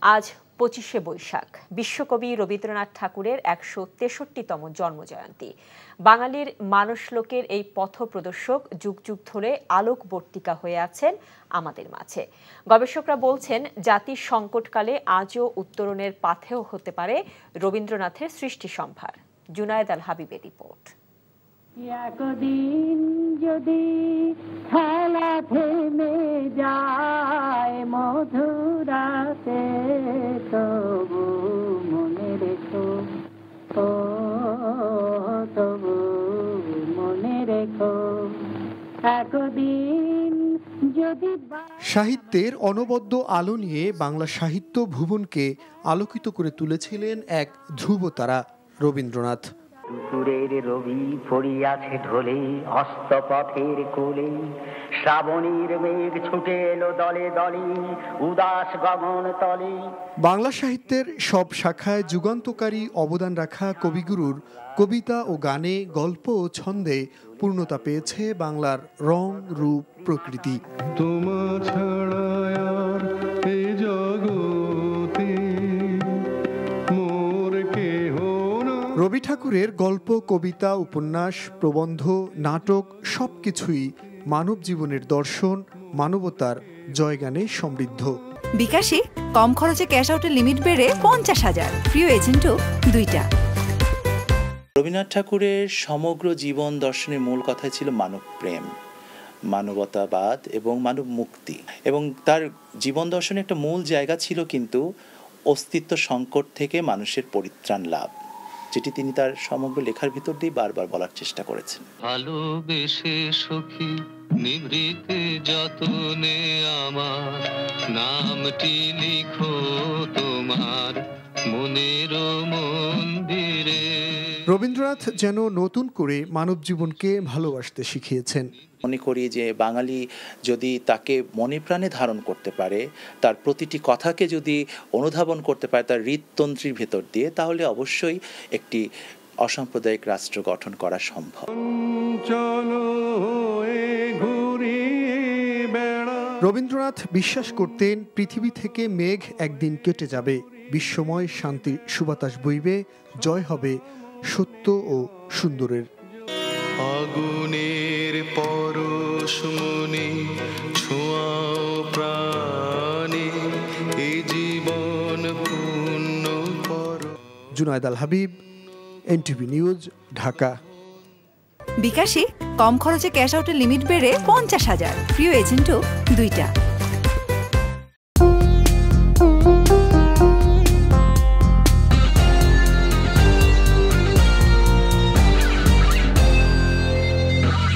আজ 25শে বৈশাখ, বিশ্বকবি রবীন্দ্রনাথ ঠাকুরের 163তম জন্মজয়ন্তী। বাঙালির মানসলোকের এই পথপ্রদর্শক যুগ যুগ ধরে আলোকবর্তিকা হয়ে আছেন আমাদের মাঝে। গবেষকরা বলছেন, জাতির সংকটকালে আজও উত্তরণের পাথেয় হতে পারে রবীন্দ্রনাথের সৃষ্টি সম্ভার। জুনায়েদ আল হাবিবের রিপোর্ট। একদিন যদি খেলা থেমে যায় মধুরাতে, তবু মনে রেখো, তবু মনে রেখো একদিন যদি। সাহিত্যের অনবদ্য আলো নিয়ে বাংলা সাহিত্য ভুবনকে আলোকিত করে তুলেছিলেন এক ধ্রুবতারা রবীন্দ্রনাথ। দুপুরের রবি পড়িয়াছে ঢলে অস্তপথের কোলে, শ্রাবণীর মেঘ ছুটে এলো দলে দলে উদাস গগন তলে। বাংলা সাহিত্যের সব শাখায় যুগান্তকারী অবদান রাখা কবিগুরুর কবিতা ও গানে, গল্প ও ছন্দে পূর্ণতা পেয়েছে বাংলার রং, রূপ, প্রকৃতি। রবি ঠাকুরের গল্প, কবিতা, উপন্যাস, প্রবন্ধ, নাটক সবকিছুই মানব জীবনের দর্শন, মানবতার জয়গানে সমৃদ্ধ। বিকাশে কম খরচে ক্যাশ আউটের লিমিট বেড়ে 50,000, প্রিয় এজেন্টও 2টা। রবীন্দ্রনাথ ঠাকুরের সমগ্র জীবন দর্শনের মূল কথাই ছিল মানব প্রেম, মানবতাবাদ এবং মানব মুক্তি। এবং তার জীবন দর্শনে একটা মূল জায়গা ছিল কিন্তু অস্তিত্ব সংকট থেকে মানুষের পরিত্রাণ লাভ, যেটি তিনি তার সমগ্র লেখার ভিতর দিয়ে বারবার বলার চেষ্টা করেছেন। ভালোবেসে সখী নিভৃতে যতনে আমার নামটি লিখো তোমার মনের মন্দিরে। রবীন্দ্রনাথ যেন নতুন করে মানব জীবনকে ভালোবাসতে শিখিয়েছেন। মনে করি যে বাঙালি যদি তাকে মনে প্রাণে ধারণ করতে পারে, তার প্রতিটি কথাকে যদি অনুধাবন করতে পারে তার হৃদতন্ত্রীর ভেতর দিয়ে, তাহলে অবশ্যই একটি অসাম্প্রদায়িক রাষ্ট্র গঠন করা সম্ভব। রবীন্দ্রনাথ বিশ্বাস করতেন, পৃথিবী থেকে মেঘ একদিন কেটে যাবে, বিশ্বময় শান্তির সুবাতাস বইবে, জয় হবে সত্য ও সুন্দরের। আগুনের পরশমণি ছোঁয়াও প্রাণে, এই জীবন পূর্ণ করো। জুনায়েদ আল হাবিব, এনটিভি নিউজ, ঢাকা। বিকাশে কম খরচে ক্যাশ আউটের লিমিট বেড়ে 50,000, প্রিয় এজেন্টও 2টা।